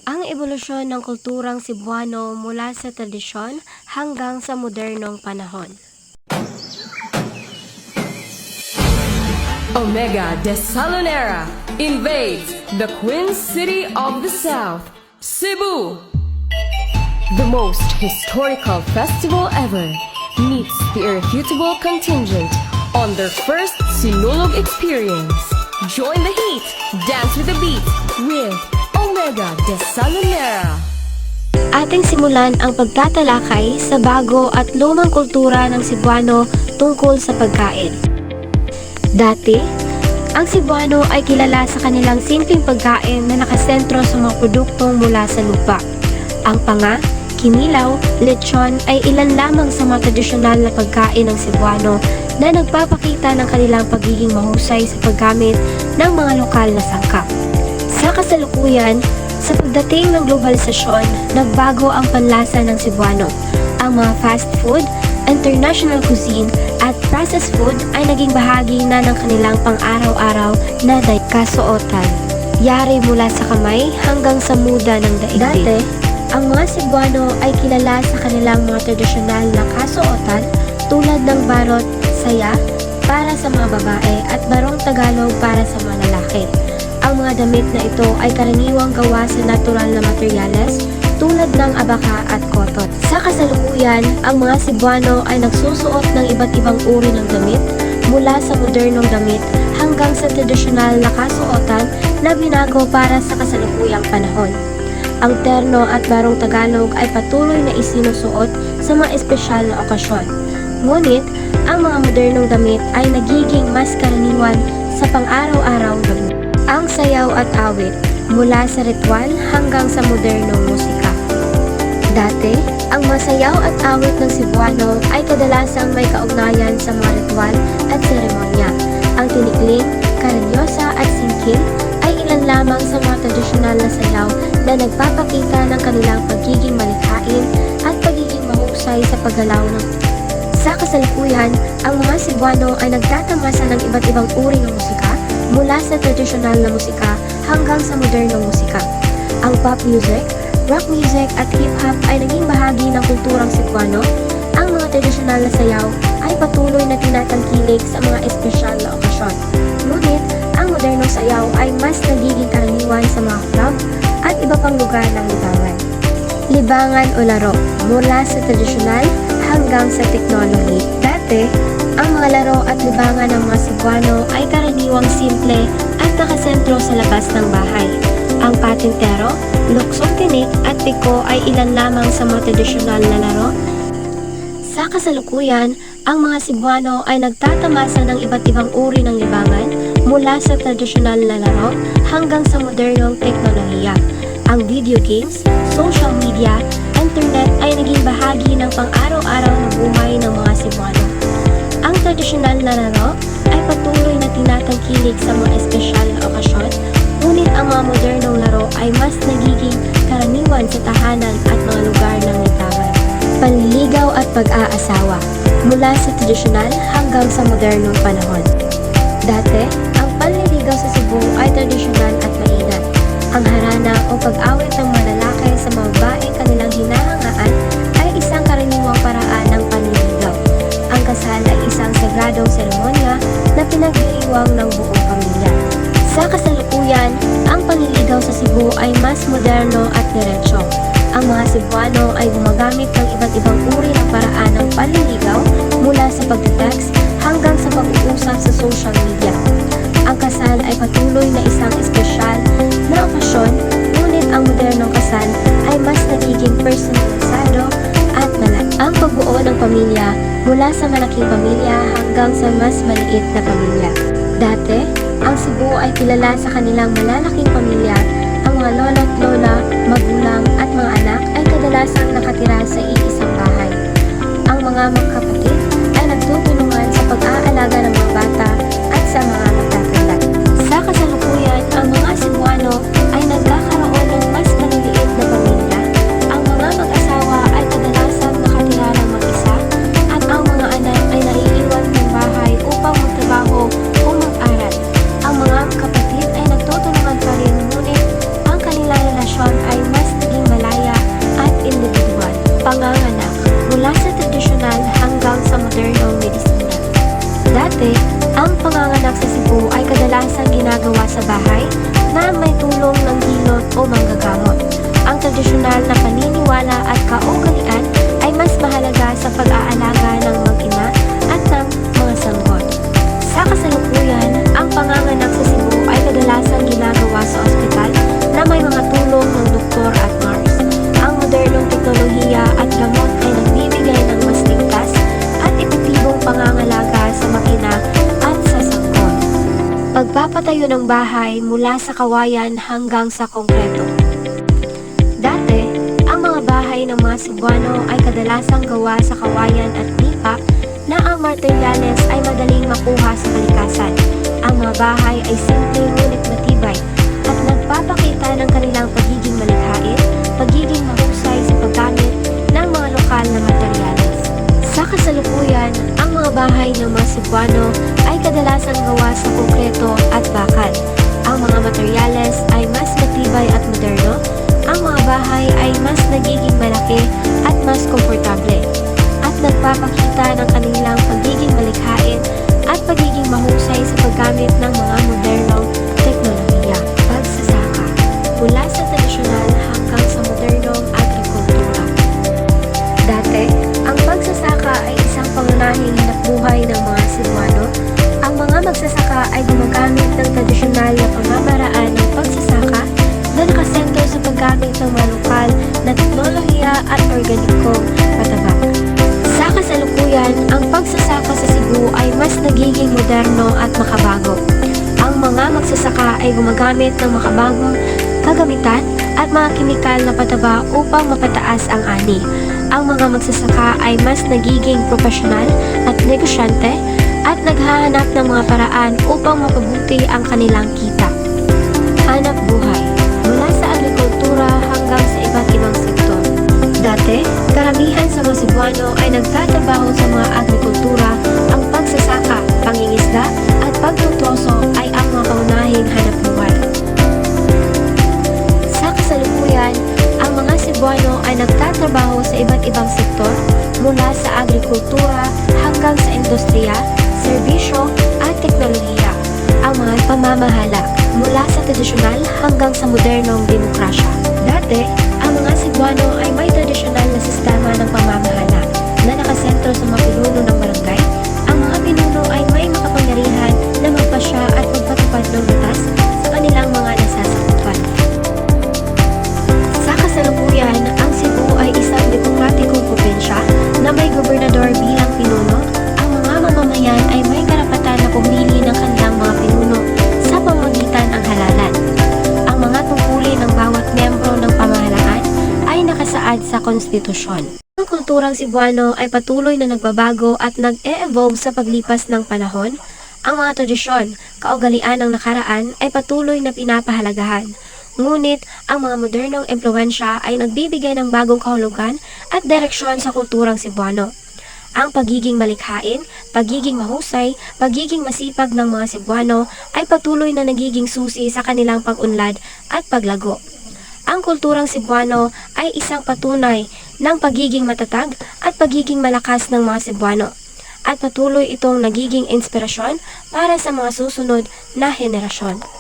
Ang ebolusyon ng kulturang Cebuano mula sa tradisyon hanggang sa modernong panahon. Omega Desalonera invades the Queen City of the South, Cebu. The most historical festival ever meets the irrefutable contingent on their first Sinulog experience. Join the heat, dance with the beat with Omega Desalonera. Ating simulan ang pagtatalakay sa bago at lumang kultura ng Cebuano tungkol sa pagkain. Dati, ang Cebuano ay kilala sa kanilang simpleng pagkain na nakasentro sa mga produktong mula sa lupa. Ang panga, kinilaw, lechon ay ilan lamang sa mga tradisyonal na pagkain ng Cebuano na nagpapakita ng kanilang pagiging mahusay sa paggamit ng mga lokal na sangkap. Sa kasalukuyan, sa pagdating ng globalisasyon, nagbago ang panlasa ng Cebuano. Ang mga fast food, international cuisine at processed food ay naging bahagi na ng kanilang pang-araw-araw na kasuotan. Yari mula sa kamay hanggang sa muda ng daigdig. Dati, ang mga Cebuano ay kilala sa kanilang mga tradisyonal na kasuotan tulad ng barot, saya para sa mga babae at barong Tagalog para sa mga lalaki. Ang mga damit na ito ay karaniwang gawa sa natural na materyales tulad ng abaka at kotot. Sa kasalukuyan, ang mga Cebuano ay nagsusuot ng iba't ibang uri ng damit mula sa modernong damit hanggang sa tradisyonal na kasuotan na binago para sa kasalukuyang panahon. Ang terno at barong Tagalog ay patuloy na isinusuot sa mga espesyal na okasyon. Ngunit, ang mga modernong damit ay nagiging mas karaniwan sa pang-araw-araw na buhay. Ang sayaw at awit mula sa ritual hanggang sa modernong musika. Dati, ang masayaw at awit ng Cebuano ay kadalasang may kaugnayan sa mga ritual at seremonya. Ang tinikling, karanyosa at singking ay ilan lamang sa mga tradisyonal na sayaw na nagpapakita ng kanilang pagiging malikhain at pagiging mahusay sa paggalaw ng. Sa kasalukuyan, ang mga Cebuano ay nagtatamasa ng iba't ibang uri ng musika mula sa tradisyonal na musika hanggang sa modernong musika. Ang pop music, rock music at hip-hop ay naging bahagi ng kulturang Cebuano. Ang mga tradisyonal na sayaw ay patuloy na tinatangkilik sa mga espesyal na okasyon. Ngunit, ang modernong sayaw ay mas nagiging karaniwan sa mga club at iba pang lugar ng libangan. Libangan o laro mula sa tradisyonal hanggang sa technology. Dati, ang mga laro at libangan ng mga Cebuano ay karaniwang simple at nakasentro sa labas ng bahay. Ang patintero, luksong tinik at piko ay ilan lamang sa mga tradisyonal na laro. Sa kasalukuyan, ang mga Cebuano ay nagtatamasa ng iba't ibang uri ng libangan mula sa tradisyonal na laro hanggang sa modernong teknolohiya. Ang video games, social media, internet ay naging bahagi ng pang-araw-araw na buhay ng mga Cebuano. Ang tradisyonal na laro ay patuloy na tinatangkilik sa mga espesyal na okasyon, ngunit ang mga modernong laro ay mas nagiging karaniwan sa tahanan at mga lugar ng libangan. Panliligaw at pag-aasawa mula sa tradisyonal hanggang sa modernong panahon. Dati, ang panliligaw sa Cebu ay tradisyonal at maingat. Ang harana o pag-awit ng mga lalaki sa mga babaeng kanilang hinahangaan ay isang karaniwang paraan ng panliligaw. Ang kasal ay isang sagradong seremonya na pinagdiriwang ng buong pamilya. Sa kasalukuyan, ang panliligaw sa Cebu ay mas moderno at diretso. Ang mga Cebuano ay gumagamit ng iba't ibang uri ng paraan ng panliligaw mula sa pag-text hanggang sa pag-uusap sa social media. Ang kasal ay patuloy na isang espesyal na okasyon, ngunit ang modernong kasal ay mas nagiging personalisado at malaki. Ang pagbuo ng pamilya mula sa malaking pamilya hanggang sa mas maliit na pamilya. Dati, ang Cebu ay kilala sa kanilang malalaking pamilya. Ang mga lolo't lola, magulang at mga anak ay kadalasang nakatira sa iisang bahay. Ang mga magkapatid ay nagtutulungan sa pag-aalaga ng mga bata at sa mga matatanda. Sa kasalukuyan, ang mga Cebuano ay nagkakaroon ng mas maliliit na pamilya. Ang mga mag-asawa ay kadalasang nakatira ng mag-isa at ang mga anak ay naiiwan ng bahay upang magtrabaho o mag-aral. Ang mga kapatid ay nagtutulungan pa rin, ngunit ang kanilang relasyon ay mas tradisyonal na paniniwala at kaugalian ay mas mahalaga sa pag-aalaga ng mag-ina at ng mga sanggol. Sa kasalukuyan, ang panganganak sa Cebu ay kadalasang ginagawa sa ospital na may mga tulong ng doktor at nurse. Ang modernong teknolohiya at gamot ay nagbibigay ng mas ligtas at epektibong pangangalaga sa mag-ina at sa sanggol. Pagpapatayo ng bahay mula sa kawayan hanggang sa konkreto. Dati, ang mga bahay ng mga Cebuano ay kadalasang gawa sa kawayan at nipa na ang materyales ay madaling makuha sa kalikasan. Ang mga bahay ay simple ngunit matibay at nagpapakita ng kanilang pagiging malikhain, pagiging mahusay sa paggamit ng mga lokal na materyales. Sa kasalukuyan, ang mga bahay ng mga Cebuano ay kadalasang gawa sa konkreto at bakal. Ang mga materyales ay mas matibay at moderno. Ang mga bahay ay mas nagiging malaki at mas komportable at nagpapakita ng kanilang pagiging malikhain at pagiging mahusay sa paggamit ng mga modernong teknolohiya. Pagsasaka mula sa tradisyonal hanggang sa modernong agrikultura. Dati, ang pagsasaka ay isang pangunahing hanapbuhay ng mga Cebuano. Ang mga magsasaka ay gumagamit ng tradisyonal na pamamaraan ng pagsasaka na nakasentro sa paggamit ng mga lokal na teknolohiya at organikong pataba. Sa kasalukuyan, ang pagsasaka sa Cebu ay mas nagiging moderno at makabago. Ang mga magsasaka ay gumagamit ng makabagong kagamitan at mga kimikal na pataba upang mapataas ang ani. Ang mga magsasaka ay mas nagiging profesional at negosyante at naghahanap ng mga paraan upang mapabuti ang kanilang kita. Hanap buhay mula sa agrikultura hanggang sa iba't ibang sektor. Dati, karamihan sa mga Cebuano ay nagtatrabaho sa mga agrikultura. Ang pagsasaka, pangingisda at pagtutroso ay ang mga kaunahing hanap buhay. Sa kasalukuyan, ang mga Cebuano ay nagtatrabaho sa iba't ibang sektor mula sa agrikultura hanggang sa industriya, serbisyo at teknolohiya. Ang mga pamamahala mula sa tradisyonal hanggang sa modernong demokrasya. Dati, ang mga Cebuano ay may tradisyonal na sistema ng pamamahala na nakasentro sa mga pinuno ng barangay. Ang mga pinuno ay may makapangyarihan na magpasya at magpatupad ng batas sa kanilang mga nasasakupan. Sa kasalukuyan, ang Cebu ay isang demokratikong propensya na may gobernador bilang pinuno. Ang mga mamamayan ay may karapatan na pumili ng kanilang mga pinuno sa pamamagitan ng halalan. Ang mga tungkulin ng bawat miyembro ng pamahalaan ay nakasaad sa konstitusyon. Ang kulturang Cebuano ay patuloy na nagbabago at nag-e-evolve sa paglipas ng panahon. Ang mga tradisyon, kaugalian ng nakaraan ay patuloy na pinapahalagahan. Ngunit, ang mga modernong impluwensya ay nagbibigay ng bagong kahulugan at direksyon sa kulturang Cebuano. Ang pagiging malikhain, pagiging mahusay, pagiging masipag ng mga Cebuano ay patuloy na nagiging susi sa kanilang pag-unlad at paglago. Ang kulturang Cebuano ay isang patunay ng pagiging matatag at pagiging malakas ng mga Cebuano at patuloy itong nagiging inspirasyon para sa mga susunod na henerasyon.